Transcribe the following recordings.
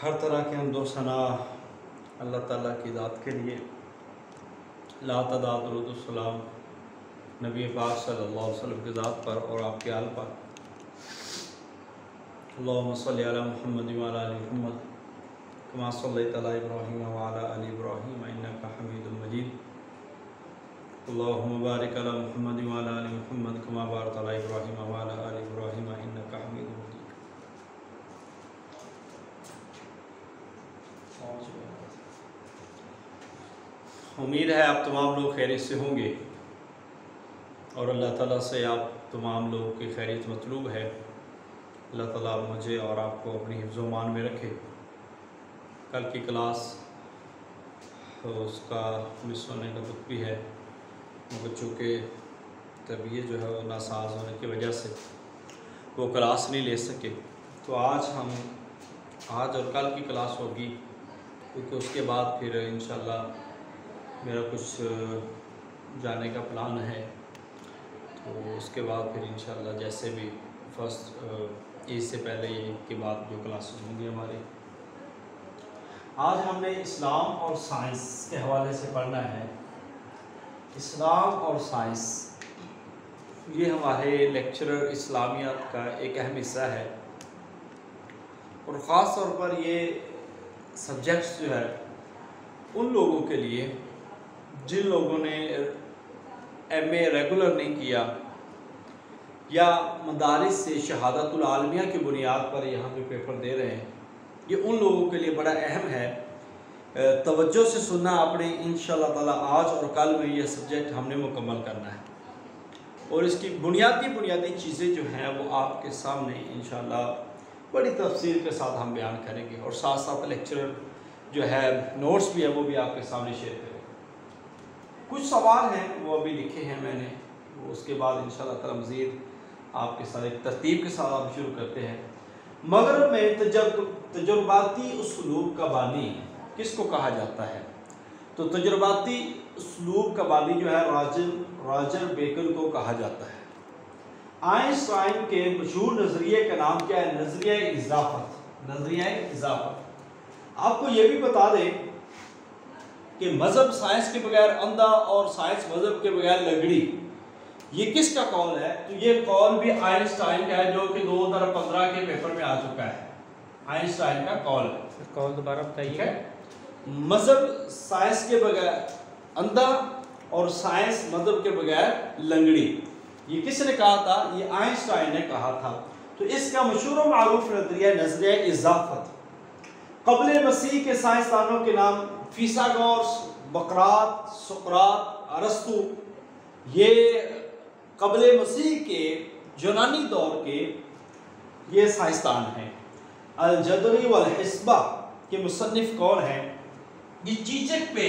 हर तरह के हमदो सना अल्लाह ताला की ज़ात के लिए लातदाद दुरूद सलाम नबी पाक सल्लल्लाहु अलैहि वसल्लम की ज़ात पर और आपके आल पर। अल्लाहुम्मा सल्लि अला मुहम्मद व अला आलि मुहम्मद कमा सल्लैता अला इब्राहीम व अला आलि इब्राहीम इन्नका हमीदुम मजीद। अल्लाहुम्मा बारिक अला मुहम्मद व अला आलि मुहम्मद कमा बारकता अला इब्राहीम व अला आलि इब्राहीम इन्नका हमीदुम मजीद। उम्मीद है आप तमाम लोग खैरियत से होंगे और अल्लाह ताला से आप तमाम लोगों की खैरियत मतलूब है। अल्लाह ताला मुझे और आपको अपनी हिफ्ज़ व मान में रखे। कल की क्लास तो उसका मिस होने का दुख भी है, बच्चों के तबीयत जो है वो नासाज होने की वजह से वो क्लास नहीं ले सके। तो आज और कल की क्लास होगी, क्योंकि उसके बाद फिर इंशाल्लाह मेरा कुछ जाने का प्लान है। तो उसके बाद फिर इंशाल्लाह जैसे भी फर्स्ट ईद से पहले ईद के बाद जो क्लासेस होंगी हमारी। आज हमने इस्लाम और साइंस के हवाले से पढ़ना है। इस्लाम और साइंस ये हमारे लेक्चरर इस्लामियात का एक अहम हिस्सा है और ख़ास तौर पर ये सब्जेक्ट्स जो है उन लोगों के लिए जिन लोगों ने एमए रेगुलर नहीं किया या मदारिस से शहादतुल आलमिया की बुनियाद पर यहाँ पे पेपर दे रहे हैं, ये उन लोगों के लिए बड़ा अहम है। तवज्जो से सुनना आपने इंशाअल्लाह ताला। आज और कल में ये सब्जेक्ट हमने मुकम्मल करना है और इसकी बुनियादी चीज़ें जो हैं वो आपके सामने इंशाअल्लाह बड़ी तफसील के साथ हम बयान करेंगे और साथ साथ लेक्चर जो है नोट्स भी है वो भी आपके सामने शेयर करेंगे। कुछ सवाल हैं वो अभी लिखे हैं मैंने, वो उसके बाद इंशाअल्लाह ताला मज़ीद आपके साथ एक तरतीब के साथ आप शुरू करते हैं। मगरब में तजुर्बाती उसलूब का बानी किसको कहा जाता है? तो तजुर्बाती उसलूब का बानी जो है रॉजर बेकन को कहा जाता है। आइंस्टाइन के मशहूर नज़रिए का नाम क्या है? नज़रिया इज़ाफ़त। नज़रिया इज़ाफ़त। आपको ये भी बता दें कि मज़हब साइंस के बगैर अंधा और साइंस मज़हब के बगैर लंगड़ी, ये किसका कौल है? तो ये कौल भी आइंस्टाइन का है, जो कि 2015 के पेपर में आ चुका है। आइंस्टाइन का कौल है। कौल दोबारा बताइए। मज़हब साइंस के बगैर अंधा और साइंस मज़हब के बगैर लंगड़ी, ये किसने कहा था? ये आइंस्टाइन ने कहा था। तो इसका मशहूर और मारूफ नज़रिया नज़रिया इज़ाफ़त। क़ब्ल मसीह के साइंसदानों के नाम फिसागोरस, बकरात, सुकरात, अरस्तु, ये क़ब्ल मसीह के यूनानी दौर के ये साइंसदान हैं। अल-जदरी वल हिस्बा के मुसन्निफ कौन हैं? ये चीचक पे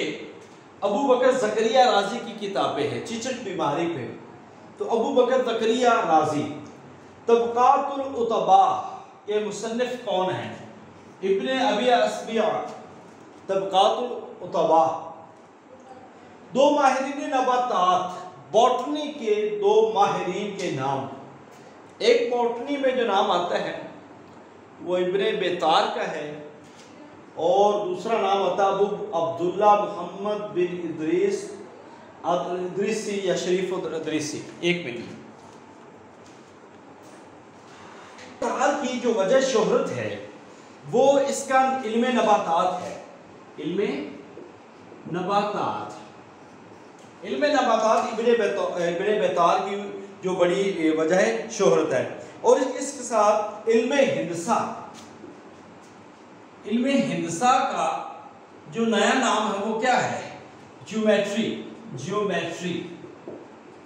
अबू बकर ज़करिया राज़ी की किताबें हैं, चीचक बीमारी पे। तो अबू बकर ज़करिया राज़ी। तबक़ातुल उतबा के मुसन्निफ कौन हैं? इब्ने अबी अस्बिया। तबक़ातुल उतबा। दो माहिरीन नबातात, बॉटनी के दो माहिरीन के नाम। एक बॉटनी में जो नाम आता है वो इब्ने बेतार का है और दूसरा नाम आता है अबू अब्दुल्ला मोहम्मद बिन इदरीस इदरीसी या शरीफ इदरीसी। एक मिनट। की जो वजह शोहरत है वो इसका इल्मे नबातात है। इल्मे नबातात इब्ने बेतार की जो बड़ी वजह शोहरत है। और इसके साथ इल्मे हिंदसा का जो नया नाम है वो क्या है? जियोमेट्री।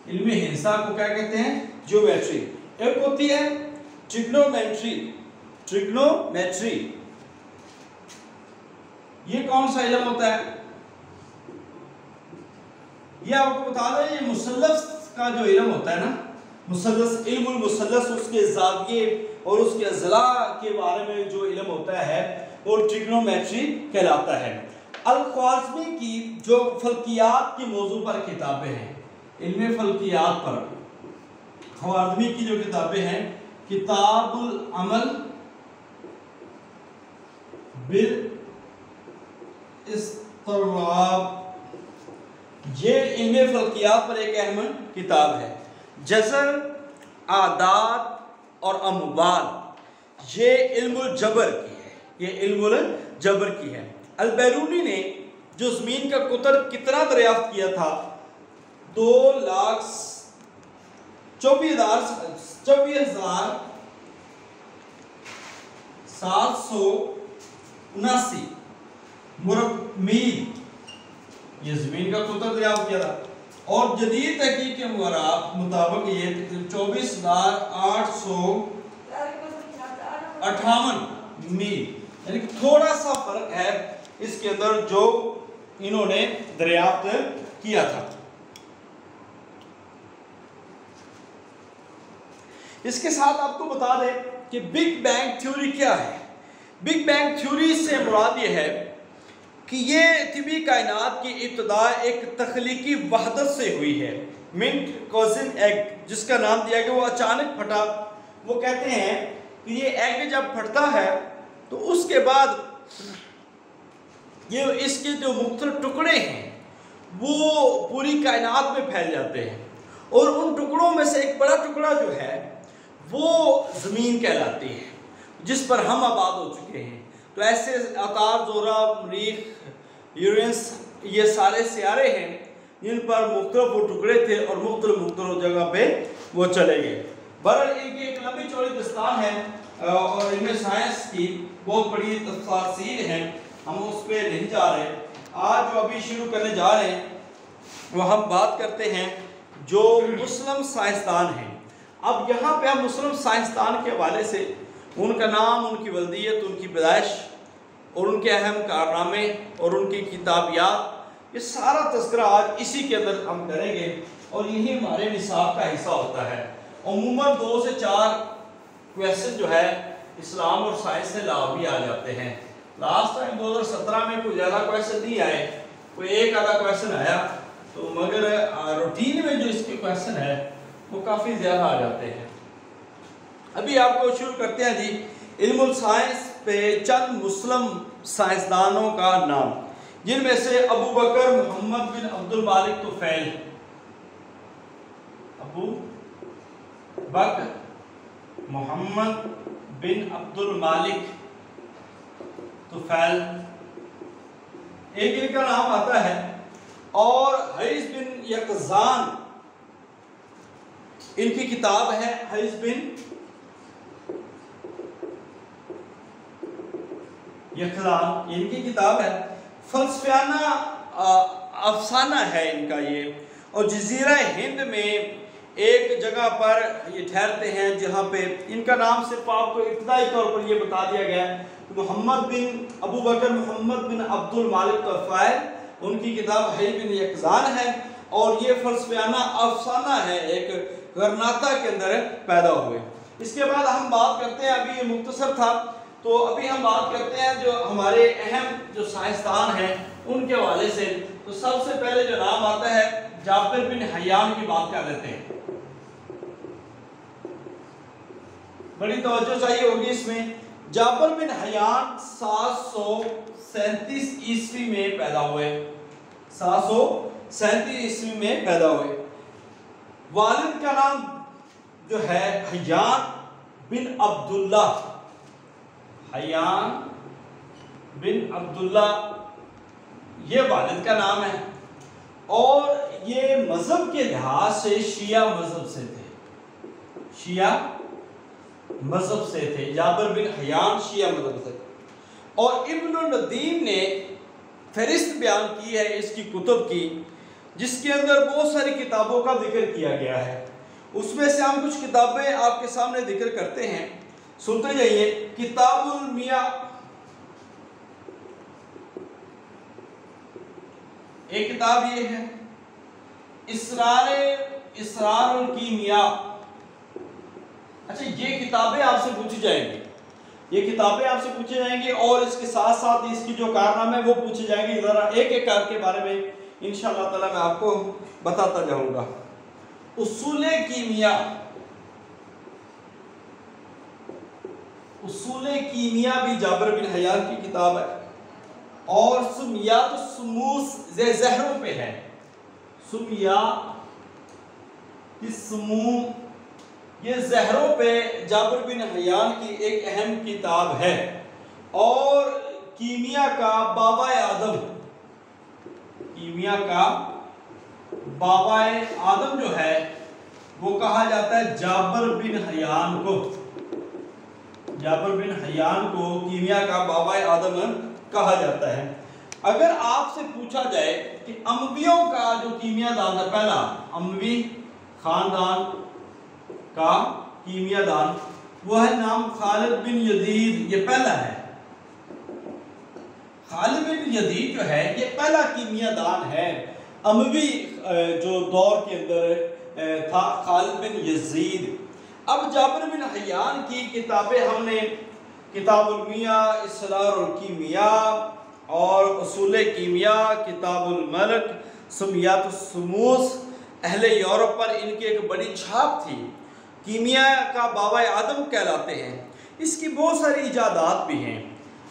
इल्मे हिंदसा को क्या कहते हैं? जियोमेट्री। एक होती है ट्रिग्नोमेट्री। ये कौन सा इल्म होता है? ये आपको बता दें, ये मुसल्लस का जो इल्म होता है ना, मुसल्लस, इल्मुल मुसल्लस, उसके ज़ाविये और उसके अज़ला के बारे में जो इल्म होता है वो ट्रिग्नोमेट्री कहलाता है। अल-ख्वारिज़मी की जो फल्कियात के मौजू पर किताबें हैं, इल्म फल्कियात पर ख्वारिज़मी की जो किताबें हैं, किताबुल अमल बिल इस्तिराब, ये इल्म फल्कियात पर एक अहम किताब है। जज़र, आदात और अमवाल, ये इल्मुल जबर की है, ये इल्मुल जबर की है। अल-बैरूनी ने जो ज़मीन का कुतर कितना दरियाफ्त किया था, 2,24,779 मील ये ज़मीन का कुतर दरियाफ्त किया था। और जदीद तहकीक के मुताबिक ये 24,858 मील, यानी थोड़ा सा फर्क है इसके अंदर जो इन्होंने दरियाफ्त किया था। इसके साथ आपको बता दें कि बिग बैंग थ्योरी क्या है। बिग बैंग थ्योरी से मुराद ये है कि ये तिबी कायनात की इब्तिदा एक तख्लीकी वहदत से हुई है। मिंट कॉजिन एग, जिसका नाम दिया गया, वो अचानक फटा। वो कहते हैं कि ये एग जब फटता है तो उसके बाद ये इसके जो मुख्तलिफ टुकड़े हैं वो पूरी कायनात में फैल जाते हैं, और उन टुकड़ों में से एक बड़ा टुकड़ा जो है वो ज़मीन कहलाती है, जिस पर हम आबाद हो चुके हैं। तो ऐसे अतार, ज़ोरा, मरीख, यूरेनस, ये सारे सियारे हैं जिन पर मुख्तलिफ वो टुकड़े थे और मुख्तलिफ जगह पे वो चले गए। बहरहाल इनकी एक लंबी चौड़ी दास्तान है और इनमें साइंस की बहुत बड़ी तफसील है, हम उस पर नहीं जा रहे। आज जो अभी शुरू करने जा रहे हैं वो हम बात करते हैं जो मुस्लिम साइंसदान हैं। अब यहाँ पे हम मुस्लिम साइंसदान के हवाले से उनका नाम, उनकी वल्दियत, उनकी पैदाइश और उनके अहम कारनामे और उनकी किताबियात, ये सारा तज़किरा आज इसी के अंदर हम करेंगे और यही हमारे निसाब का हिस्सा होता है। अमूमन 2 से 4 क्वेश्चन जो है इस्लाम और साइंस से लाभ भी आ जाते हैं। लास्ट टाइम 2017 में कोई ज़्यादा क्वेश्चन नहीं आए, कोई एक आधा क्वेश्चन आया, तो मगर रूटीन में जो इसके क्वेश्चन है वो काफ़ी ज़्यादा आ जाते हैं। अभी आपको शुरू करते हैं जी इल्मुल साइंस पे चंद मुस्लिम साइंसदानों का नाम, जिनमें से अबू बकर मोहम्मद बिन अब्दुल मालिक तुफैल, अबू बकर मोहम्मद बिन अब्दुल मालिक तुफैल एक इनका नाम आता है, और हरीस बिन यकजान इनकी किताब है, हरीस बिन यकजान इनकी किताब है। फलसफाना अफसाना है इनका ये, और जजीरा हिंद में एक जगह पर ये ठहरते हैं जहाँ पे इनका नाम सिर्फ आपको इब्तदाई तौर पर ये बता दिया गया है। मोहम्मद बिन अबू बकर मोहम्मद बिन अब्दुल मालिक तुफैल, उनकी किताब हरीस बिन यकजान है, और ये फलसफाना अफसाना है, एक गरनाता के अंदर पैदा हुए। इसके बाद हम बात करते हैं, अभी ये मुख्तसर था, तो अभी हम बात करते हैं जो हमारे अहम जो साइंसदान हैं उनके हवाले से। तो सबसे पहले जो नाम आता है जाबिर बिन हयान की बात कर लेते हैं। बड़ी तवज्जो चाहिए होगी इसमें। जाबिर बिन हयान 737 ईस्वी में पैदा हुए, 737 ईस्वी में पैदा हुए। वालिद का नाम जो है हयान बिन अब्दुल्ला, हयान बिन अब्दुल्ला, ये वालिद का नाम है, और ये मजहब के लिहाज से शिया मजहब से थे, शिया मजहब से थे। जाबिर बिन हयान शिया मजहब से। और इब्न नदीम ने फहरिस्त बयान की है इसकी कुतुब की, जिसके अंदर बहुत सारी किताबों का जिक्र किया गया है। उसमें से हम कुछ किताबें आपके सामने जिक्र करते हैं, सुनते जाइए। किताबुल मिया, एक किताब ये है। इसरारुल कीमिया, अच्छा ये किताबें आपसे पूछी जाएंगी, ये किताबें आपसे पूछी जाएंगी, और इसके साथ साथ इसकी जो कारनामे वो पूछे जाएंगे। जरा एक एक कार के बारे में इंशाअल्लाह ताला मैं आपको बताता जाऊंगा। उसूले कीमिया, उसूल कीमिया भी जाबिर बिन हयान की किताब है, और सुमियात सुमूस ज़हरों पे है। सुमियात सुमूम ये ज़हरों पे जाबिर बिन हयान की एक अहम किताब है। और कीमिया का बाबा आदम, कीमिया का बाबा आदम जो है वो कहा जाता है जाबिर बिन हयान को। जाबिर बिन हयान को कीमिया का बाबा आदम कहा जाता है। अगर आपसे पूछा जाए कि अमवियों का जो कीमियादान है, पहला अमवी खानदान का कीमियादान वो है नाम खालिद बिन यजीद, ये पहला है। खालिद बिन यजीद जो है ये पहला कीमियादान है अमवी जो दौर के अंदर था, खालिद बिन यजीद। अब जाबिर बिन हयान की किताबें हमने किताबुल मिया, इसरारुल कीमिया और उसूल कीमिया, किताबुल मलक, सुमियातुस सुमूस, अहले यूरोप पर इनकी एक बड़ी छाप थी। कीमिया का बाबा आदम कहलाते हैं। इसकी बहुत सारी इजादात भी हैं।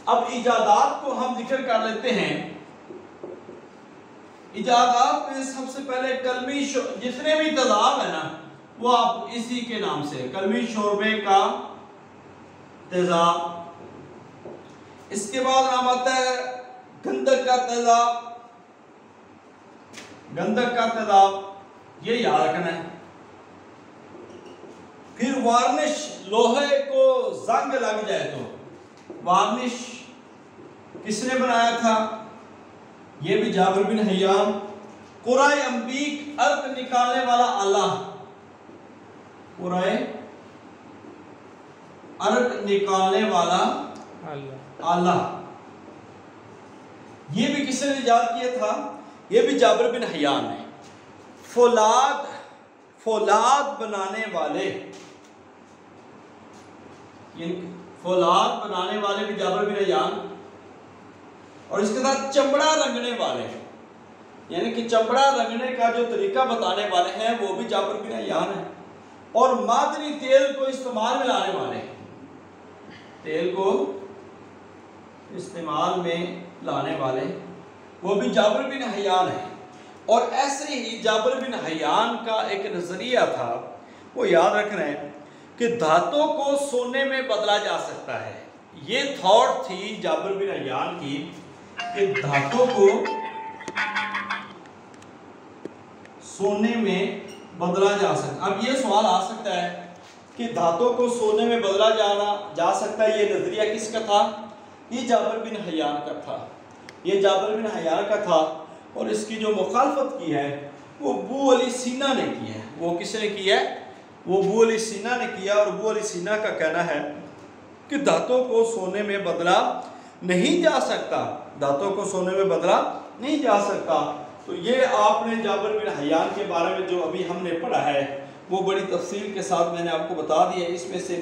अब इजादात को हम जिक्र कर लेते हैं। इजादात में सबसे पहले कलमी जितने भी तज़ाब है ना वो आप इसी के नाम से, कलमी शोरबे का तेज़ाब। इसके बाद नाम आता है गंधक का तेज़ाब, गंधक का तेज़ाब, ये याद रखना है। फिर वार्निश, लोहे को जंग लग जाए तो वार्निश किसने बनाया था, ये भी जाबिर बिन हयान। कुराए अंबीक, अर्क निकालने वाला आला, कुराए अर्क निकालने वाला आला, ये भी किसने इजाद किया था, ये भी जाबिर बिन हयान है। फौलाद, फौलाद बनाने वाले, फौलाद बनाने वाले भी जाबिर बिन हयान। और इसके साथ चमड़ा रंगने वाले, यानी कि चमड़ा रंगने का जो तरीका बताने वाले हैं वो भी जाबिर बिन हयान है। और मादनी तेल को इस्तेमाल में लाने वाले, तेल को इस्तेमाल में लाने वाले वो भी जाबिर बिन हयान है। और ऐसे ही जाबिर बिन हयान का एक नज़रिया था, वो याद रखना है कि धातों को सोने में बदला जा सकता है। ये थॉट थी जाबिर बिन हयान की कि धातों को सोने में बदला जा सकता। अब ये सवाल आ सकता है कि धातों को सोने में बदला जा सकता है, ये नज़रिया किसका था, ये जाबिर बिन हयान का था। ये जाबिर बिन हयान का था। और इसकी जो मुखालफत की है वो अबू अली सीना ने की है। वो किसने की है, वो अबू अली सीना ने किया। और अबू अली सीना का कहना है कि धातों को सोने में बदला नहीं जा सकता, धातों को सोने में बदला नहीं जा सकता। तो ये आपने जाबिर बिन हयान के बारे में जो अभी हमने पढ़ा है वो बड़ी तफसील के साथ मैंने आपको बता दिया। इसमें से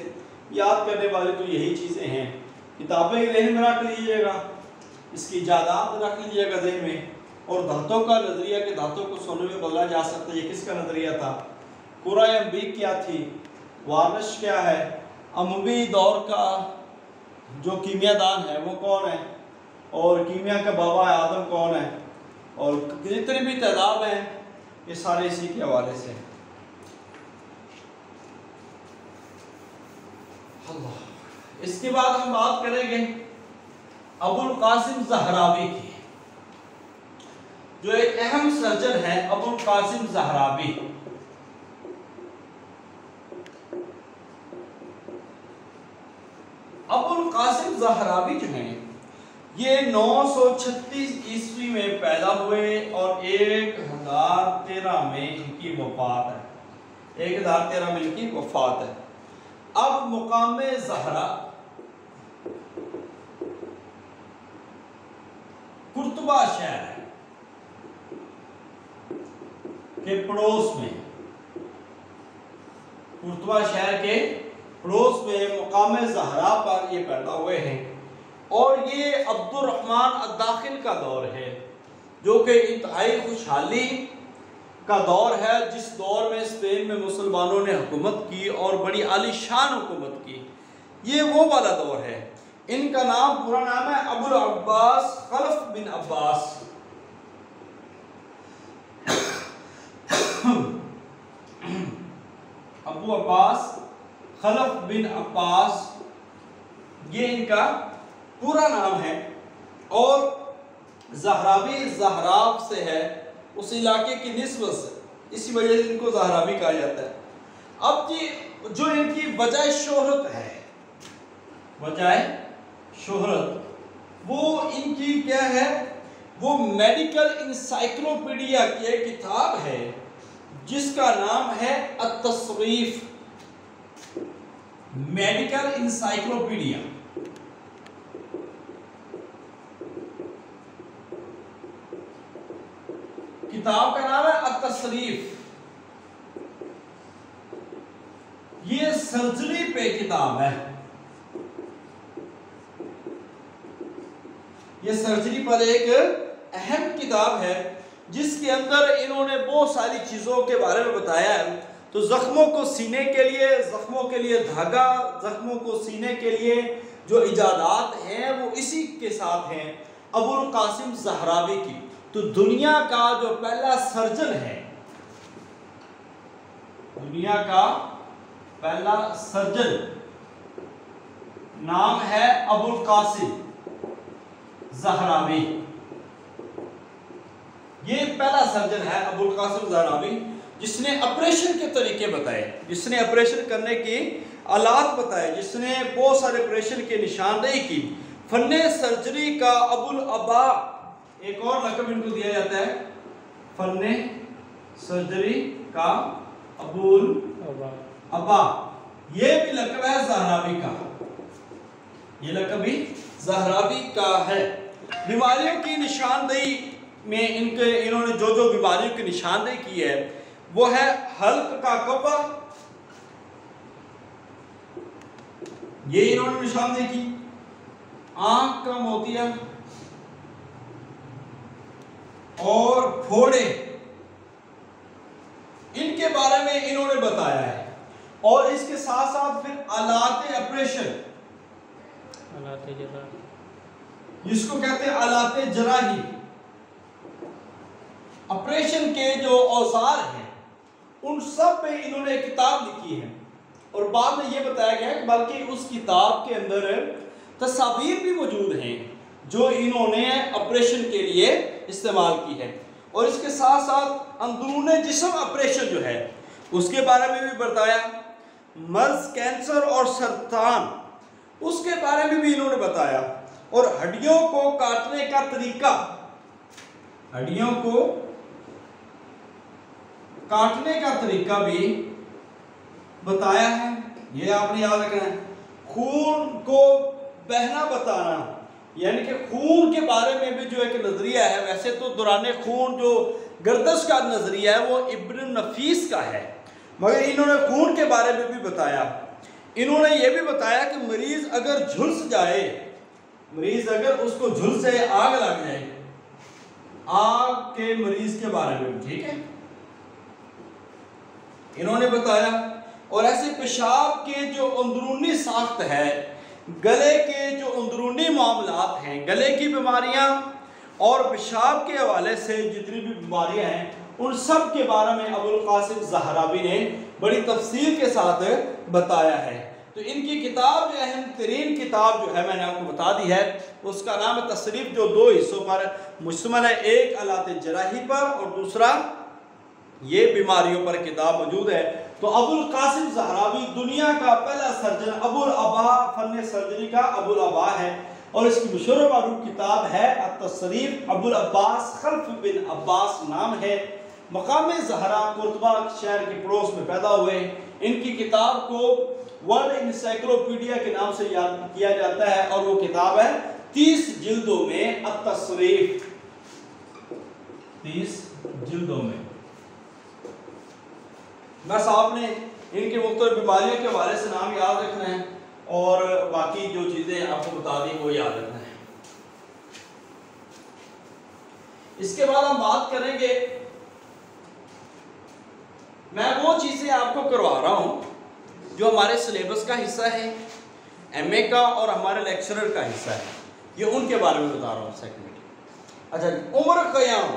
याद करने वाली तो यही चीज़ें हैं। किताबें जहन में रख लीजिएगा, इसकी इजादात रख लीजिएगा जहन में। और धातों का नज़रिया कि धातों को सोने में बदला जा सकता है, ये किसका नज़रिया था। कुराए अंबीक क्या थी, वारश क्या है, अमवी दौर का जो कीमियादान है वो कौन है, और कीमिया का बाबा आदम कौन है, और जितने भी तादाद हैं ये सारे इसी के हवाले से। इसके बाद हम बात करेंगे अबुल कासिम ज़हरावी की, जो एक अहम सर्जन है अबुल कासिम ज़हरावी। अबुल कासिम ज़हरावी जो हैं ये 936 ईस्वी में पैदा हुए और 1013 में इनकी वफात है। 1013 में इनकी वफात है। अब मुकाम ज़हरा कुर्तुबा शहर है के पड़ोस में, कुर्तुबा शहर के पड़ोस में मुकाम ज़हरा पर ये पैदा हुए हैं। और ये अब्दुर्रहमान अद-दाखिल का दौर है, जो कि इंतहाई खुशहाली का दौर है, जिस दौर में स्पेन में मुसलमानों ने हुकूमत की और बड़ी आलीशान हुकूमत की। ये वो वाला दौर है। इनका नाम, पूरा नाम है अबुल अब्बास खल्फ बिन अब्बास। अबू अब्बास खल्फ बिन अब्बास, ये इनका पूरा नाम है। और ज़हरावी ज़हराब से है, उस इलाके की निस्बत से, इसी वजह से इनको ज़हरावी कहा जाता है। अब ये जो इनकी वजह शोहरत है, वजह शोहरत, वो इनकी क्या है, वो मेडिकल इंसाइक्लोपीडिया की एक किताब है जिसका नाम है अत-तसरीफ, मेडिकल इंसाइक्लोपीडिया। किताब का नाम है अत-तसरीफ। ये सर्जरी पे किताब है, ये सर्जरी पर एक अहम किताब है जिसके अंदर इन्होंने बहुत सारी चीज़ों के बारे में बताया है। तो ज़ख्मों को सीने के लिए, ज़ख्मों के लिए धागा, ज़ख्मों को सीने के लिए जो इजादात हैं वो इसी के साथ हैं, अबुल कासिम ज़हरावी की। तो दुनिया का जो पहला सर्जन है, दुनिया का पहला सर्जन नाम है अबुल कासिम ज़हरावी। ये पहला सर्जन है अबुल कासिम ज़हरावी जिसने ऑपरेशन के तरीके बताए, जिसने ऑपरेशन करने की आलात बताए, जिसने बहुत सारे ऑपरेशन की निशानदेही की। फन्ने सर्जरी का अबुल अबा, एक और लक़ब इनको दिया जाता है, फन्ने सर्जरी का अबुल अबा। ये भी लक़ब है ज़हरावी का, ये लक़ब भी ज़हरावी का है। बीमारियों की निशानदेही में इन्होंने जो जो बीमारियों की निशानदेही की है वो है हल्क का कब्बा, ये इन्होंने निशानदेही की। आंख का मोतिया और फोड़े, इनके बारे में इन्होंने बताया है। और इसके साथ साथ फिर आलाते ऑपरेशन, जिसको कहते हैं आलाते जराही, ऑपरेशन के जो औजार हैं उन सब पे इन्होंने किताब लिखी है। और बाद में ये बताया गया है बल्कि उस किताब के अंदर तस्वीर भी मौजूद हैं जो इन्होंने ऑपरेशन के लिए इस्तेमाल की है। और इसके साथ साथ अंदरूनी जिस्म ऑपरेशन जो है उसके बारे में भी बताया, मर्ज, कैंसर और सरतान उसके बारे में भी इन्होंने बताया। और हड्डियों को काटने का तरीका, हड्डियों को काटने का तरीका भी बताया है, ये आपने याद रखना है। खून को बहना बताना, यानी कि खून के बारे में भी जो एक नजरिया है, वैसे तो दौरान खून जो गर्दश का नजरिया है वो इब्न नफीस का है, मगर इन्होंने खून के बारे में भी बताया। इन्होंने ये भी बताया कि मरीज अगर झुलस जाए, मरीज अगर उसको झुलस से आग लग जाए, आग के मरीज के बारे में, ठीक है, इन्होंने बताया। और ऐसे पेशाब के जो अंदरूनी साख्त है, गले के जो अंदरूनी मामलात हैं, गले की बीमारियां और पेशाब के हवाले से जितनी भी बीमारियां हैं उन सब के बारे में अबुल कासिम ज़हरावी ने बड़ी तफसील के साथ बताया है। तो इनकी किताब जो अहम तरीन किताब जो है मैंने आपको बता दी है, उसका नाम है तसरीफ, जो दो हिस्सों पर मुश्तमिल है, एक आलाते जराही पर और दूसरा ये बीमारियों पर किताब मौजूद है। तो अबुल कासिम ज़हरावी दुनिया का पहला सर्जन, अबुल अबा, फन्ने सर्जरी का अबुल अबा है। और इसकी मशहूर मारूफ किताब है अत-तसरीफ। अबुल अब्बास खल्फ बिन अब्बास नाम है। मकाम ज़हरा कुर्तबा शहर के पड़ोस में पैदा हुए। इनकी किताब को वर्ल्ड इंसाइक्लोपीडिया के नाम से याद किया जाता है और वो किताब है 30 जिल्दों में अत-तसरीफ, 30 जिल्दों में। बस आपने इनके मुख्तलिफ बीमारियों के हवाले से नाम याद रखना है और बाकी जो चीज़ें आपको बता दी वो याद रखना है। इसके बाद हम बात करेंगे, मैं वो चीज़ें आपको करवा रहा हूँ जो हमारे सिलेबस का हिस्सा है, MA का और हमारे लेक्चरर का हिस्सा है, ये उनके बारे में बता रहा हूँ सेकंड। अच्छा, उम्र क़याम